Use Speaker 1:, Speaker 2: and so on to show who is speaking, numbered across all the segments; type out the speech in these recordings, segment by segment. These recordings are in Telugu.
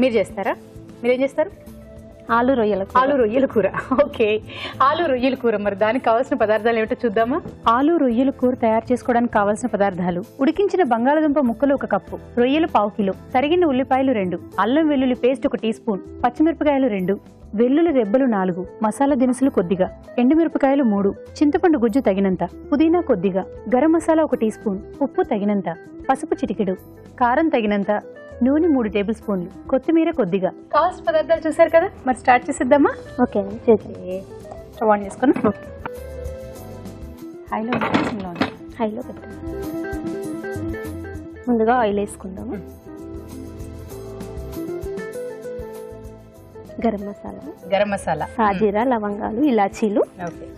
Speaker 1: మీరు చేస్తారా? మీరేం చేస్తారు?
Speaker 2: ఆలు రొయ్యల కూర. ఓకే, ఆలు రొయ్యల కూర. మరి దానికి కావాల్సిన పదార్థాలు ఏమిటో చూద్దామా? ఆలు రొయ్యల కూర తయారు చేసుకోవడానికి కావాల్సిన పదార్థాలు: ఉడికించిన బంగాళదుంప ముక్కలు 1 కప్పు, రొయ్యలు 1/2 కిలో, తరిగిన ఉల్లిపాయలు 2, అల్లం వెల్లుల్లి పేస్ట్ 1 టీ స్పూన్, పచ్చిమిరపకాయలు 2, వెల్లుల్లి రెబ్బలు 4, మసాలా దినుసులు కొద్దిగా, ఎండుమిరపకాయలు 3, చింతపండు గుజ్జు తగినంత, పుదీనా కొద్దిగా, గరం మసాలా 1 టీ స్పూన్, ఉప్పు తగినంత, పసుపు చిటికెడు, కారం తగినంత, నూనె 3 టేబుల్ స్పూన్లు, కొత్తిమీర కొద్దిగా. కావాల్సిన పదార్థాలు చూసారు కదా, మరి స్టార్ట్ చేసేద్దామా? ఓకే చేద్దాం.
Speaker 1: స్టవ్ ఆన్ చేసుకుని
Speaker 2: హైలో పెట్టాం. ముందుగా ఆయిల్ వేసుకుందాము. గరం మసాలా, సాజీరా, లవంగాలు, ఇలాచీలు.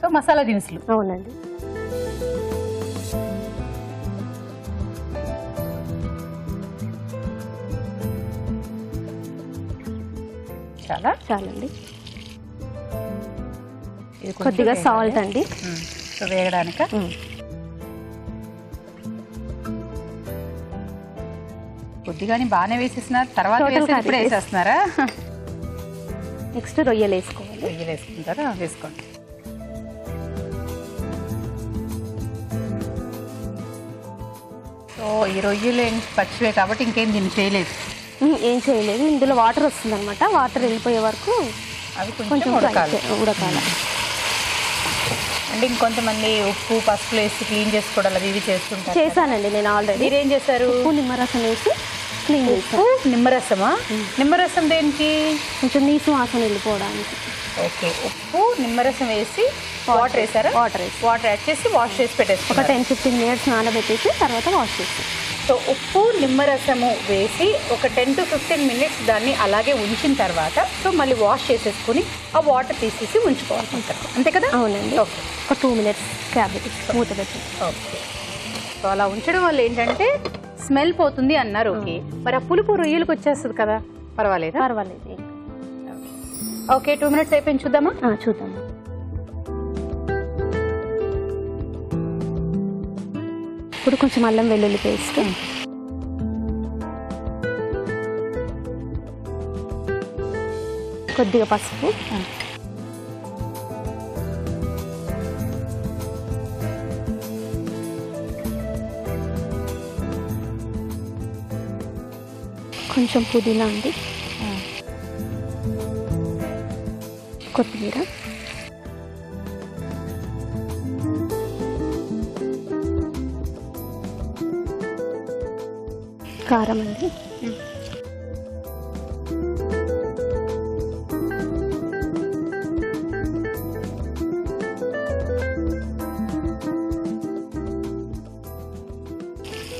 Speaker 1: సో మసాలా దినుసులు.
Speaker 2: అవునండి. చాలండి. కొద్దిగా సాల్ట్ అండి
Speaker 1: వేయడానికి. కొద్దిగాని బాగానే వేసేస్తున్నారు, తర్వాత వేసేస్తున్నారా?
Speaker 2: నెక్స్ట్ రొయ్యలు వేసుకోవాలి.
Speaker 1: రొయ్యలు వేసుకుంటారా? వేసుకోండి. సో ఈ రొయ్యలు పచ్చివే కాబట్టి ఇంకేం దీన్ని చేయలేదు.
Speaker 2: ఏం చేయలేదు. ఇందులో వాటర్ వస్తుంది అనమాట. వాటర్ వెళ్ళిపోయే వరకు
Speaker 1: అవి కొంచెం ఉడకాలి. అంటే ఇంకొంతమంది ఉప్పు పసుపు వేసి క్లీన్ చేసుకోవడం అవి ఇవి చేస్తుంటారు.
Speaker 2: చేశానండి నేను ఆల్రెడీ.
Speaker 1: మీరేం చేశారు?
Speaker 2: ఉప్పు నిమ్మరసం వేసి క్లీన్ చేస్తాను.
Speaker 1: నిమ్మరసమా? నిమ్మరసం దేనికి?
Speaker 2: కొంచెం నీసు వాసన వెళ్ళిపోవడానికి.
Speaker 1: ఓకే, ఉప్పు నిమ్మరసం వేసి వాటర్ వేసారా? వాటర్ యాడ్ చేసి వాష్ చేసి పెట్టేసి
Speaker 2: ఒక 10-15 మినిట్స్ నానబెట్టేసి తర్వాత వాష్ చేస్తాం.
Speaker 1: సో ఉప్పు నిమ్మరసము వేసి ఒక 10 to 15 మినిట్స్ దాన్ని అలాగే ఉంచిన తర్వాత సో మళ్ళీ వాష్ చేసేసుకుని ఆ వాటర్ తీసేసి ఉంచుకోవాలి, అంతే కదా?
Speaker 2: అవునండి.
Speaker 1: ఓకే,
Speaker 2: ఒక 2 మినిట్స్ క్యాబేజ్ మూత పెట్టి.
Speaker 1: ఓకే, సో అలా ఉంచడం వల్ల ఏంటంటే స్మెల్ పోతుంది అన్నారు. ఓకే, మరి ఆ పులుపు రొయ్యలకు వచ్చేస్తుంది కదా, పర్వాలేదు?
Speaker 2: పర్వాలేదు.
Speaker 1: ఓకే, 2 మినిట్స్ అయిపోయింది, చూద్దామా?
Speaker 2: చూద్దాము. ఇప్పుడు కొంచెం అల్లం వెల్లుల్లి పేస్ట్, కొద్దిగా పసుపు, కొంచెం పుదీనా అండి, కొత్తిమీర, కారం అండి,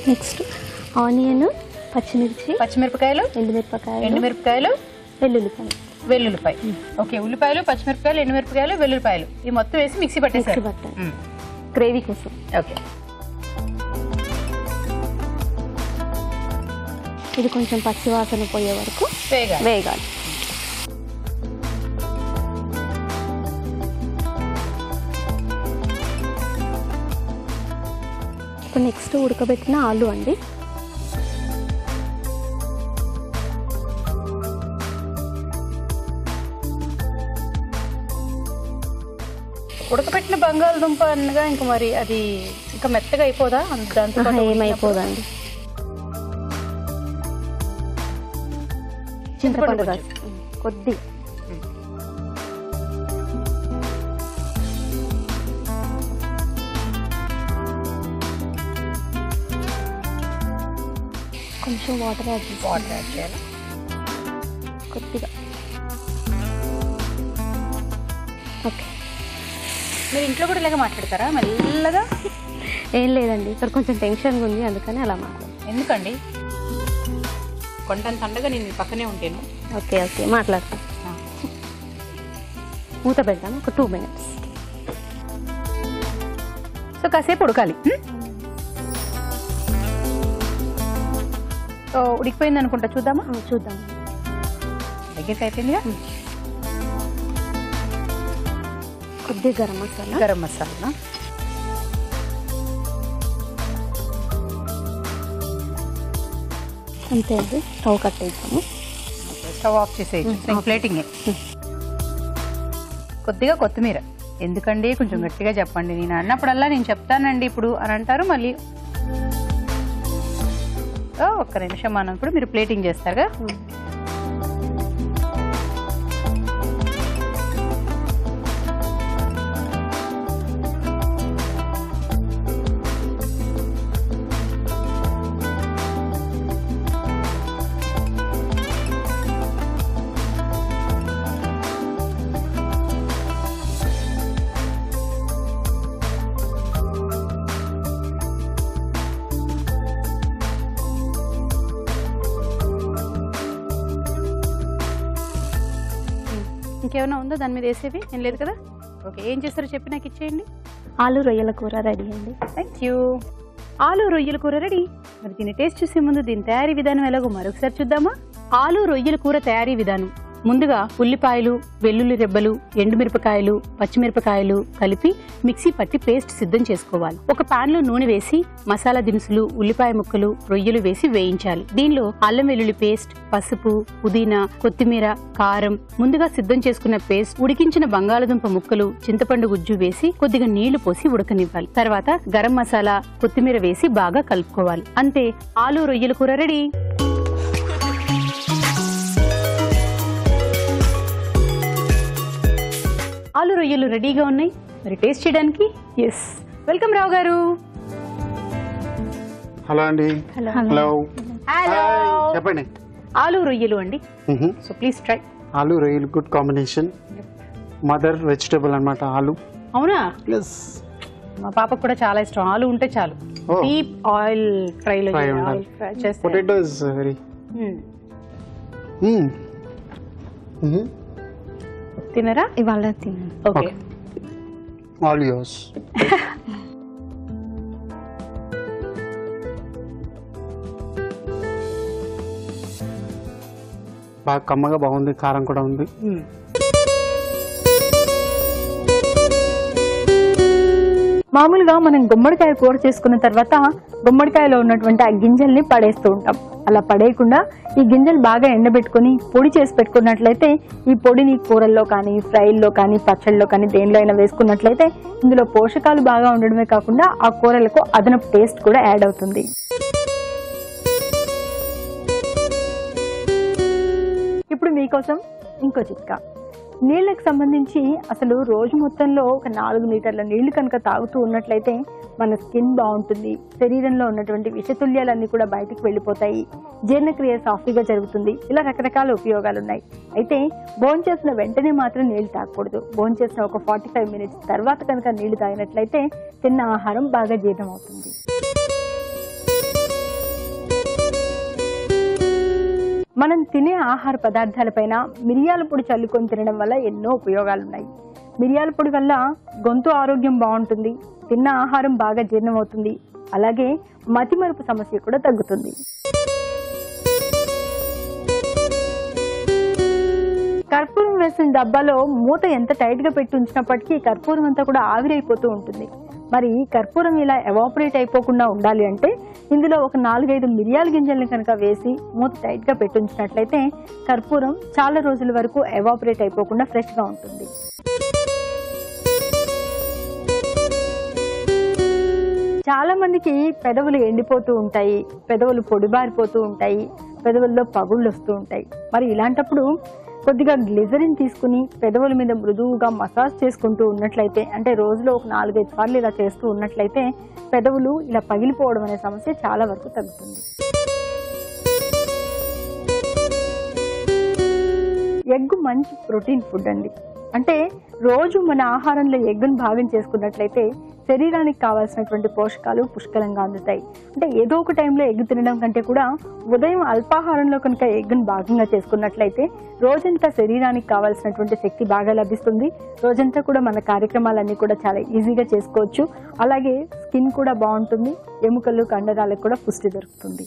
Speaker 2: నెక్స్ట్ ఆనియన్,
Speaker 1: పచ్చిమిరపకాయలు, ఎండుమిరపకాయలు, వెల్లుల్లిపాయ. ఓకే, ఉల్లిపాయలు, పచ్చిమిరపకాయలు, ఎండుమిరపకాయలు, వెల్లుల్లిపాయలు ఈ మొత్తం వేసి మిక్సీ పట్టేసారు
Speaker 2: గ్రేవీ కోసం.
Speaker 1: ఓకే,
Speaker 2: ఇది కొంచెం పచ్చి వాసన పోయే వరకు వేగాలి. ఇప్పుడు నెక్స్ట్ ఉడకబెట్టిన ఆలు అండి.
Speaker 1: ఉడకబెట్టిన బంగాళదుంప అనగా ఇంకా మరి అది ఇంకా మెత్తగా అయిపోదా? దాంతో
Speaker 2: ఏమైపోదండి. చింతపండు కొద్దిగా, కొంచెం వాటర్ యాడ్ చేయాలి కొద్దిగా. ఓకే,
Speaker 1: మీరు ఇంట్లో కూడా ఇలాగ మాట్లాడతారా మెల్లగా?
Speaker 2: ఏం లేదండి, ఇక్కడ కొంచెం టెన్షన్గా ఉంది, అందుకని అలా మాట్లాడు.
Speaker 1: ఎందుకండి? కొండంత అండగా నేను పక్కనే ఉంటాను.
Speaker 2: ఓకే ఓకే, మాట్లాడతాను. మూత పెడతాను ఒక 2 మినిట్స్.
Speaker 1: సో కాసేపు ఉడకాలి. సో ఉడికిపోయింది అనుకుంటా, చూద్దామా?
Speaker 2: చూద్దాం.
Speaker 1: దగ్గరికి అయిపోయిందిగా.
Speaker 2: కొద్దిగా గరం మసాలా,
Speaker 3: అంతే అండి, స్టవ్ కట్టేస్తాము.
Speaker 2: స్టవ్ ఆఫ్ చేసేయచ్చు. ప్లేటింగ్ కొద్దిగా కొత్తిమీర. ఎందుకండి కొంచెం గట్టిగా చెప్పండి, నేను అన్నప్పుడల్లా నేను చెప్తానండి ఇప్పుడు అని అంటారు మళ్ళీ. ఒక్క నిమిషం అన్నప్పుడు మీరు ప్లేటింగ్ చేస్తారుగా. ఇంకేమైనా ఉందో దాని మీద వేసేవి? ఏం లేదు కదా. ఓకే, ఏం చేస్తారో చెప్పి నాకు ఇచ్చేయండి.
Speaker 3: ఆలు రొయ్యల కూర రెడీ అండి.
Speaker 2: Thank you. ఆలు రొయ్యల కూర రెడీ. మరి దీన్ని టేస్ట్ చూసే ముందు దీని తయారీ విధానం ఎలాగో మరొకసారి చూద్దామా. ఆలు రొయ్యల కూర తయారీ విధానం: ముందుగా ఉల్లిపాయలు, వెల్లుల్లి రెబ్బలు, ఎండుమిరపకాయలు, పచ్చిమిరపకాయలు కలిపి మిక్సీ పట్టి పేస్ట్ సిద్ధం చేసుకోవాలి. ఒక పాన్ లో నూనె వేసి మసాలా దినుసులు, ఉల్లిపాయ ముక్కలు, రొయ్యలు వేసి వేయించాలి. దీనిలో అల్లం వెల్లుల్లి పేస్ట్, పసుపు, పుదీనా, కొత్తిమీర, కారం, ముందుగా సిద్ధం చేసుకున్న పేస్ట్, ఉడికించిన బంగాళదుంప ముక్కలు, చింతపండు గుజ్జు వేసి కొద్దిగా నీళ్లు పోసి ఉడకనివ్వాలి. తర్వాత గరం మసాలా, కొత్తిమీర వేసి బాగా కలుపుకోవాలి. అంతే, ఆలు రొయ్యల కూర రెడీ. ఆలు రొయ్యలు రెడీగా ఉన్నాయి. మరి టేస్ట్ చేయడానికి ఎస్ వెల్కమ్ రావు గారు.
Speaker 4: హలో అండి. హలో
Speaker 2: హలో,
Speaker 4: చెప్పండి.
Speaker 2: ఆలు రొయ్యలు అండి. So please try.
Speaker 4: ఆలు రొయ్యలు గుడ్ కాంబినేషన్. మదర్ వెజిటబుల్ అన్నమాట ఆలు.
Speaker 2: అవునా?
Speaker 4: ఎస్.
Speaker 2: మా పాపకు కూడా చాలా ఇష్టం. ఆలు ఉంటే చాలు. డీప్ ఆయిల్ ఫ్రై లో చేస్తే.
Speaker 4: పొటాటో ఇస్ వెరీ
Speaker 2: తినరా?
Speaker 3: ఇవాళ తిన్నాను.
Speaker 2: Okay,
Speaker 4: all yours. బాగా కమ్మగా బాగుంది, కారం కూడా ఉంది.
Speaker 3: మామూలుగా మనం గుమ్మడికాయ కూర చేసుకున్న తర్వాత గుమ్మడికాయలో ఉన్నటువంటి ఆ గింజల్ని పడేస్తూ ఉంటాం. అలా పడేయకుండా ఈ గింజలు బాగా ఎండబెట్టుకుని పొడి చేసి పెట్టుకున్నట్లయితే ఈ పొడిని కూరల్లో కానీ, ఫ్రైల్లో కానీ, పచ్చళ్ళలో కానీ దేనిలో అయినా వేసుకున్నట్లయితే ఇందులో పోషకాలు బాగా ఉండడమే కాకుండా ఆ కూరలకు అదనపు టేస్ట్ కూడా యాడ్ అవుతుంది. ఇప్పుడు మీకోసం ఇంకో చిట్కా. నీళ్ళకి సంబంధించి అసలు రోజు మొత్తంలో ఒక 4 లీటర్ల నీళ్లు కనుక తాగుతూ ఉన్నట్లయితే మన స్కిన్ బాగుంటుంది, శరీరంలో ఉన్నటువంటి విషతుల్యాలన్నీ కూడా బయటికి వెళ్ళిపోతాయి, జీర్ణక్రియ సాఫీగా జరుగుతుంది. ఇలా రకరకాల ఉపయోగాలు ఉన్నాయి. అయితే భోంచేసిన వెంటనే మాత్రం నీళ్లు తాగకూడదు. భోంచేసిన ఒక 45 మినిట్స్ తర్వాత కనుక నీళ్లు తాగినట్లయితే తిన్న ఆహారం బాగా జీర్ణం అవుతుంది. మనం తినే ఆహార పదార్థాలపైన మిరియాల పొడి చల్లుకొని తినడం వల్ల ఎన్నో ఉపయోగాలున్నాయి. మిరియాల పొడి వల్ల గొంతు ఆరోగ్యం బాగుంటుంది, తిన్న ఆహారం బాగా జీర్ణమవుతుంది, అలాగే మతిమరుపు సమస్య కూడా తగ్గుతుంది. కర్పూరం వేసిన డబ్బాలో మూత ఎంత టైట్ గా పెట్టి ఉంచినప్పటికీ కర్పూరం అంతా కూడా ఆవిరైపోతూ ఉంటుంది. మరి కర్పూరం ఇలా ఎవాపరేట్ అయిపోకుండా ఉండాలి అంటే ఇందులో ఒక 4-5 మిరియాల గింజల్ని కనుక వేసి మూత టైట్ గా పెట్టి ఉంచినట్లయితే కర్పూరం చాలా రోజుల వరకు ఎవాపరేట్ అయిపోకుండా ఫ్రెష్ గా ఉంటుంది. చాలా మందికి పెదవులు ఎండిపోతూ ఉంటాయి, పెదవులు పొడిబారిపోతూ ఉంటాయి, పెదవుల్లో పగుళ్ళు వస్తూ ఉంటాయి. మరి ఇలాంటప్పుడు కొద్దిగా గ్లిజరిన్ తీసుకుని పెదవుల మీద మృదువుగా మసాజ్ చేసుకుంటూ ఉన్నట్లయితే, అంటే రోజులో ఒక 4-5 సార్లు ఇలా చేస్తూ ఉన్నట్లయితే పెదవులు ఇలా పగిలిపోవడం అనే సమస్య చాలా వరకు తగ్గుతుంది. ఎగ్ మంచి ప్రోటీన్ ఫుడ్ అండి. అంటే రోజు మన ఆహారంలో ఎగ్గును భాగం చేసుకున్నట్లయితే శరీరానికి కావాల్సినటువంటి పోషకాలు పుష్కలంగా అందుతాయి. అంటే ఏదో ఒక టైంలో ఎగ్ తినడం కంటే కూడా ఉదయం అల్పాహారంలో కనుక ఎగ్గును భాగంగా చేసుకున్నట్లయితే రోజంతా శరీరానికి కావాల్సినటువంటి శక్తి బాగా లభిస్తుంది. రోజంతా కూడా మన కార్యక్రమాలన్నీ కూడా చాలా ఈజీగా చేసుకోవచ్చు. అలాగే స్కిన్ కూడా బాగుంటుంది, ఎముకలు కండరాలకు కూడా పుష్టి దొరుకుతుంది.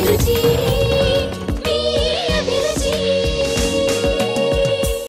Speaker 5: రుచి